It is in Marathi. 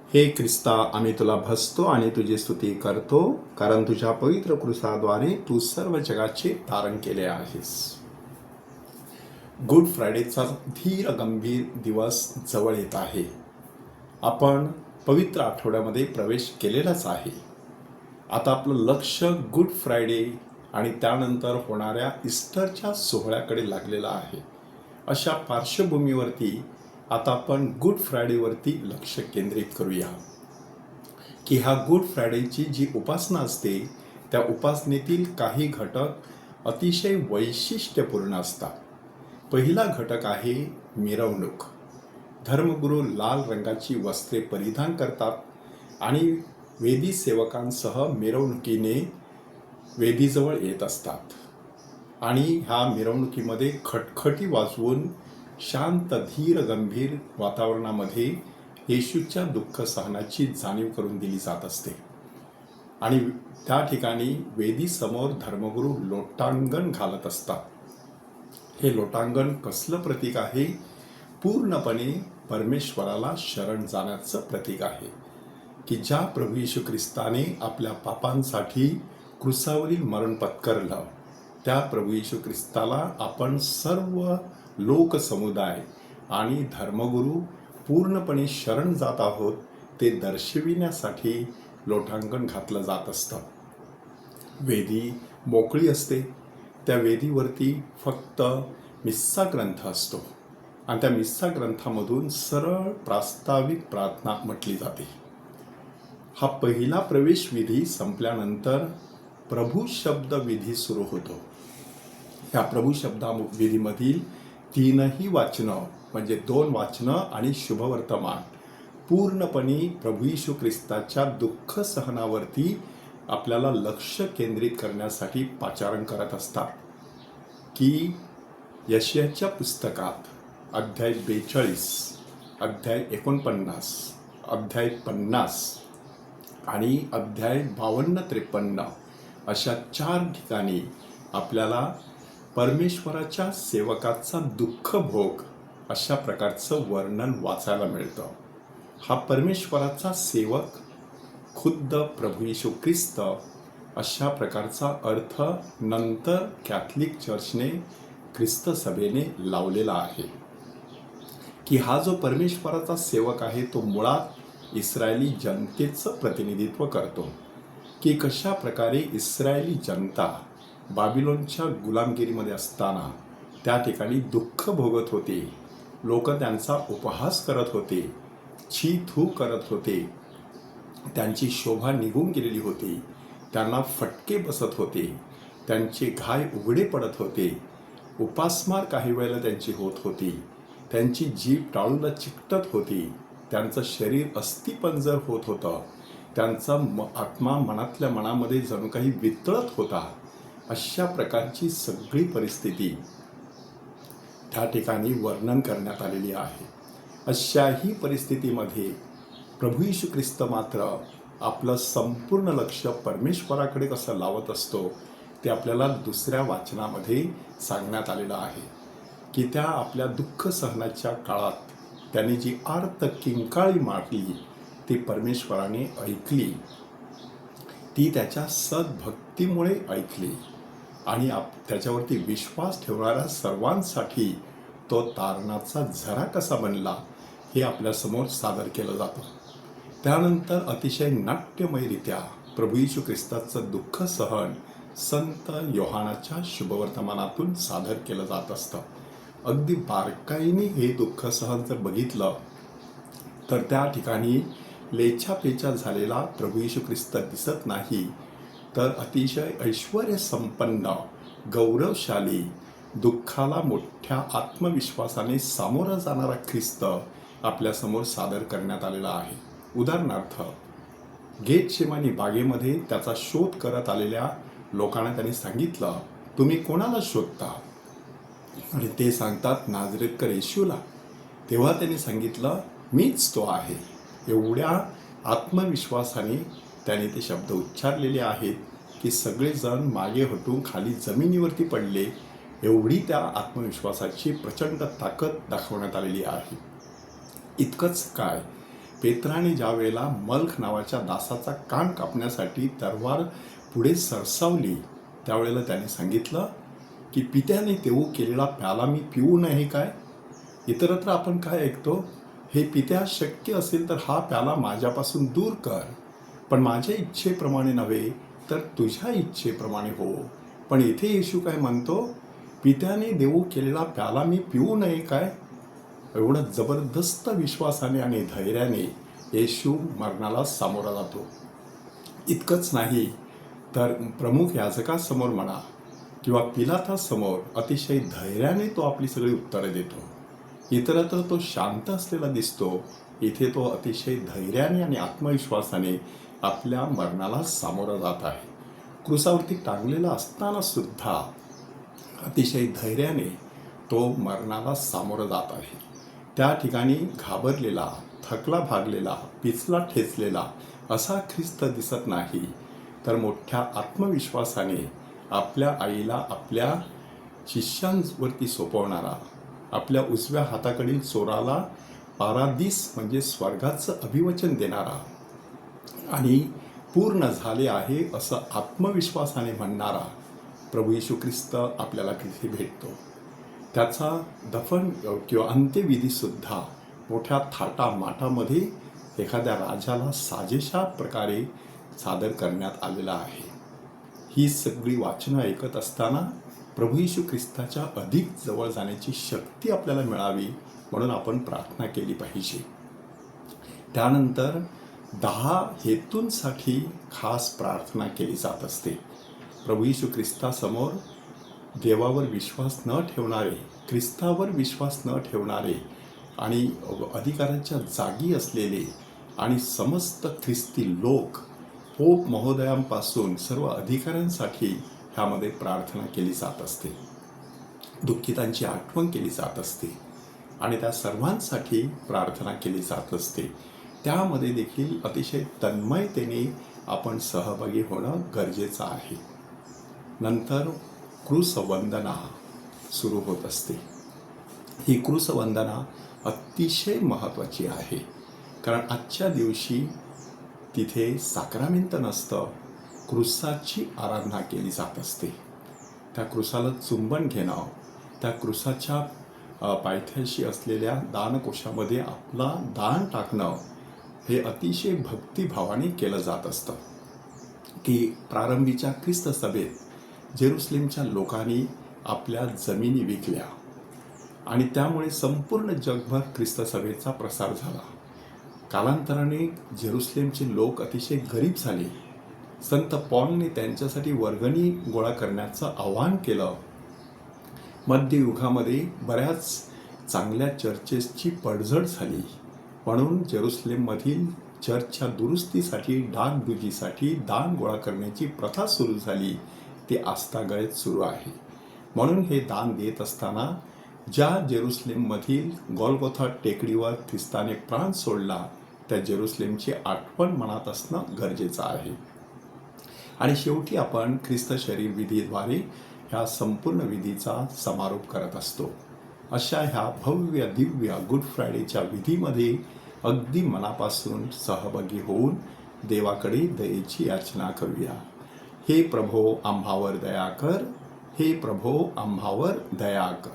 हे ख्रिस्ता, आम्ही तुला भजतो आणि तुझी स्तुती करतो, कारण तुझ्या पवित्र क्रूसाद्वारे तू सर्व जगाचे तारण केले आहेस. गुड फ्रायडेचा धीर गंभीर दिवस जवळ येत आहे. आपण पवित्र आठवड्यामध्ये प्रवेश केलेलाच आहे. आता आपलं लक्ष गुड फ्रायडे आणि त्यानंतर होणाऱ्या ईस्टरच्या सोहळ्याकडे लागलेलं आहे. अशा पार्श्वभूमीवरती आता आपण गुड फ्रायडेवरती लक्ष केंद्रित करूया की ह्या गुड फ्रायडेची जी उपासना असते त्या उपासनेतील काही घटक अतिशय वैशिष्ट्यपूर्ण असतात. पहिला घटक आहे मिरवणूक. धर्मगुरू लाल रंगाची वस्त्रे परिधान करतात आणि वेदी सेवकांसह मिरवणुकीने वेदीजवळ येत असतात आणि ह्या मिरवणुकीमध्ये खटखटी वाजवून शांत धीर गंभीर वातावरणामध्ये येशूच्या दुःख सहनाची जाणीव करून दिली जात असते. आणि त्या ठिकाणी वेदीसमोर धर्मगुरू लोटांगण घालत असतात. हे लोटांगण कसलं प्रतीक आहे? पूर्णपणे परमेश्वराला शरण जाण्याचं प्रतीक आहे की ज्या प्रभू येशू ख्रिस्ताने आपल्या पापांसाठी क्रूसावरील मरण पत्करलं, त्या प्रभू येशू ख्रिस्ताला आपण सर्व लोकसमुदाय आणि धर्मगुरू पूर्णपणे शरण जात आहोत ते दर्शविण्यासाठी लोटांगण घातलं जात असतं. वेदी मोकळी असते. त्या वेदीवरती फक्त मिस्सा ग्रंथ असतो आणि त्या मिस्सा ग्रंथामधून सरळ प्रास्ताविक प्रार्थना म्हटली जाते. हा पहिला प्रवेश विधी संपल्यानंतर प्रभू शब्द विधी सुरू होतो. ह्या प्रभू शब्दा विधीमधील तीनही वाचनं म्हणजे 2 वाचनं आणि शुभवर्तमान पूर्णपणे प्रभू येशू ख्रिस्ताच्या दुःख सहनावरती आपल्याला लक्ष केंद्रित करण्यासाठी पाचारण करत असतात. की यशायाच्या पुस्तकात अध्याय 42, अध्याय 49, अध्याय 50 आणि अध्याय 52-53 अशा 4 ठिकाणी आपल्याला परमेश्वराच्या सेवकाचा दुःख भोग अशा प्रकारचं वर्णन वाचायला मिळतं. हा परमेश्वराचा सेवक खुद्द प्रभू येशू ख्रिस्त अशा प्रकारचा अर्थ नंतर कॅथलिक चर्चने ख्रिस्त सभेने लावलेला आहे की हा जो परमेश्वराचा सेवक आहे तो मुळात इस्रायली जनतेचं प्रतिनिधित्व करतो. की कशा प्रकारे इस्रायली जनता बाबिलोनच्या गुलामगिरीमध्ये असताना त्या ठिकाणी दुःख भोगत होते. लोक त्यांचा उपहास करत होते, छी थू करत होते, त्यांची शोभा निघून गेलेली होती, त्यांना फटके बसत होते, त्यांचे घाय उघडे पडत होते, उपासमार काही वेळेला त्यांची होत होती, त्यांची जीभ टाळूला चिकटत होती, त्यांचं शरीर अस्थिपंजर होत होतं, त्यांचा आत्मा मनातल्या मनामध्ये जणू काही वितळत होता. अशा प्रकारची सगळी परिस्थिती त्या ठिकाणी वर्णन करण्यात आलेली आहे. अशाही परिस्थितीमध्ये प्रभू येशू ख्रिस्त मात्र आपलं संपूर्ण लक्ष परमेश्वराकडे कसं लावत असतो ते आपल्याला दुसऱ्या वाचनामध्ये सांगण्यात आलेलं आहे. की त्या आपल्या दुःख सहनाच्या काळात त्याने जी आर्त किंकाळी मारली ती परमेश्वराने ऐकली. ती त्याच्या सद्भक्तीमुळे ऐकली आणि त्याच्यावरती विश्वास ठेवणाऱ्या सर्वांसाठी तो तारणाचा झरा कसा बनला हे आपल्यासमोर सादर केलं जातं. त्यानंतर अतिशय नाट्यमयरित्या प्रभू येशू ख्रिस्ताचं दुःख सहन संत योहानाच्या शुभवर्तमानातून सादर केलं जात असतं. अगदी बारकाईने हे दुःख सहन जर बघितलं तर त्या ठिकाणी लेछापेचा झालेला प्रभू येशू ख्रिस्त दिसत नाही, तर अतिशय ऐश्वर्य संपन्न गौरवशाली दुःखाला मोठ्या आत्मविश्वासाने सामोरा जाणारा ख्रिस्त आपल्यासमोर सादर करण्यात आलेला आहे. उदाहरणार्थ गेतशेमानी बागेमध्ये त्याचा शोध करत आलेल्या लोकांना त्यांनी सांगितलं, तुम्ही कोणाला शोधता? आणि ते सांगतात, नाझरेतकर येशूला. तेव्हा त्यांनी सांगितलं, मीच तो आहे. एवढ्या आत्मविश्वासाने त्याने ते शब्द उच्चारलेले आहेत की सगळेजण मागे हटून खाली जमिनीवरती पडले. एवढी त्या आत्मविश्वासाची प्रचंड ताकद दाखवण्यात आलेली आहे. इतकंच काय, पेत्राने ज्या वेळेला मल्ख नावाच्या दासाचा कान कापण्यासाठी तलवार पुढे सरसावली, त्यावेळेला त्याने सांगितलं की पित्याने देऊ केलेला प्याला मी पिऊ नये काय? इतरत्र आपण काय ऐकतो, हे पित्या शक्य असेल तर हा प्याला माझ्यापासून दूर कर, पण माझ्या इच्छेप्रमाणे नव्हे तर तुझ्या इच्छेप्रमाणे हो. पण इथे येशू काय म्हणतो, पित्याने देऊ केलेला प्याला मी पिऊ नये काय? एवढं जबरदस्त विश्वासाने आणि धैर्याने येशू मरणाला सामोरा जातो. इतकंच नाही तर प्रमुख याजकासमोर म्हणा किंवा पिलातासमोर अतिशय धैर्याने तो आपली सगळी उत्तरं देतो. इतरत्र तो शांत असलेला दिसतो, इथे तो अतिशय धैर्याने आणि आत्मविश्वासाने आपल्या मरणाला सामोरा जात आहे. क्रूसावरती टांगलेला असताना सुद्धा अतिशय धैर्याने तो मरणाला सामोरा जात आहे. त्या ठिकाणी घाबरलेला, थकला भागलेला, पिचला ठेचलेला असा ख्रिस्त दिसत नाही, तर मोठ्या आत्मविश्वासाने आपल्या आईला आपल्या शिष्यांवरती सोपवणारा, आपल्या उजव्या हाताकडील चोराला पारादीस म्हणजे स्वर्गाचं अभिवचन देणारा आणि पूर्ण झाले आहे असं आत्मविश्वासाने म्हणणारा प्रभू येशू ख्रिस्त आपल्याला तिथे भेटतो. त्याचा दफन किंवा अंत्यविधीसुद्धा मोठ्या थाटामाटामध्ये एखाद्या राजाला साजेशा प्रकारे सादर करण्यात आलेला आहे. ही सगळी वाचनं ऐकत असताना प्रभू येशू ख्रिस्ताच्या अधिक जवळ जाण्याची शक्ती आपल्याला मिळावी म्हणून आपण प्रार्थना केली पाहिजे. त्यानंतर 10 हेतूंसाठी खास प्रार्थना केली जात असते. प्रभू येशू ख्रिस्तासमोर देवावर विश्वास न ठेवणारे, ख्रिस्तावर विश्वास न ठेवणारे आणि अधिकाराच्या जागी असलेले आणि समस्त ख्रिस्ती लोक, पोप महोदयांपासून सर्व अधिकाऱ्यांसाठी ह्यामध्ये प्रार्थना केली जात असते. दुःखितांची आठवण केली जात असते आणि त्या सर्वांसाठी प्रार्थना केली जात असते. त्यामध्ये देखील अतिशय तन्मयतेने आपण सहभागी होणं गरजेचं आहे. नंतर क्रूसवंदना सुरू होत असते. ही क्रूसवंदना अतिशय महत्त्वाची आहे, कारण आजच्या दिवशी तिथे साक्रामेंट नसतं, क्रूसाची आराधना केली जात असते. त्या क्रूसाला चुंबन घेणं, त्या क्रूसाच्या पायथ्याशी असलेल्या दानकोशामध्ये आपला दान टाकणं हे अतिशय भक्तिभावाने केलं जात असतं. की प्रारंभीच्या ख्रिस्त सभेत जेरुसलेमच्या लोकांनी आपल्या जमिनी विकल्या आणि त्यामुळे संपूर्ण जगभर ख्रिस्त सभेचा प्रसार झाला. कालांतराने जेरुसलेमचे लोक अतिशय गरीब झाले. संत पॉलने त्यांच्यासाठी वर्गणी गोळा करण्याचं आवाहन केलं. मध्ययुगामध्ये बऱ्याच चांगल्या चर्चेसची पडझड झाली, म्हणून जेरुसलेममधील चर्चच्या दुरुस्तीसाठी, डागडुजीसाठी दान गोळा करण्याची प्रथा सुरू झाली. ती आस्थागळेत सुरू आहे. म्हणून हे दान देत असताना ज्या जेरुसलेममधील गोल्गोथा टेकडीवर ख्रिस्ताने प्राण सोडला, त्या जेरुसलेमची आठवण मनात असणं गरजेचं आहे. आणि शेवटी आपण ख्रिस्त शरीर विधीद्वारे ह्या संपूर्ण विधीचा समारोप करत असतो. अशा ह्या भव्य दिव्य गुड फ्रायडेच्या विधीमध्ये अगदी मनापासून सहभागी होऊन देवाकडे दयेची याचना करूया. हे प्रभो आम्हावर दया कर, हे प्रभो आम्हावर दया कर.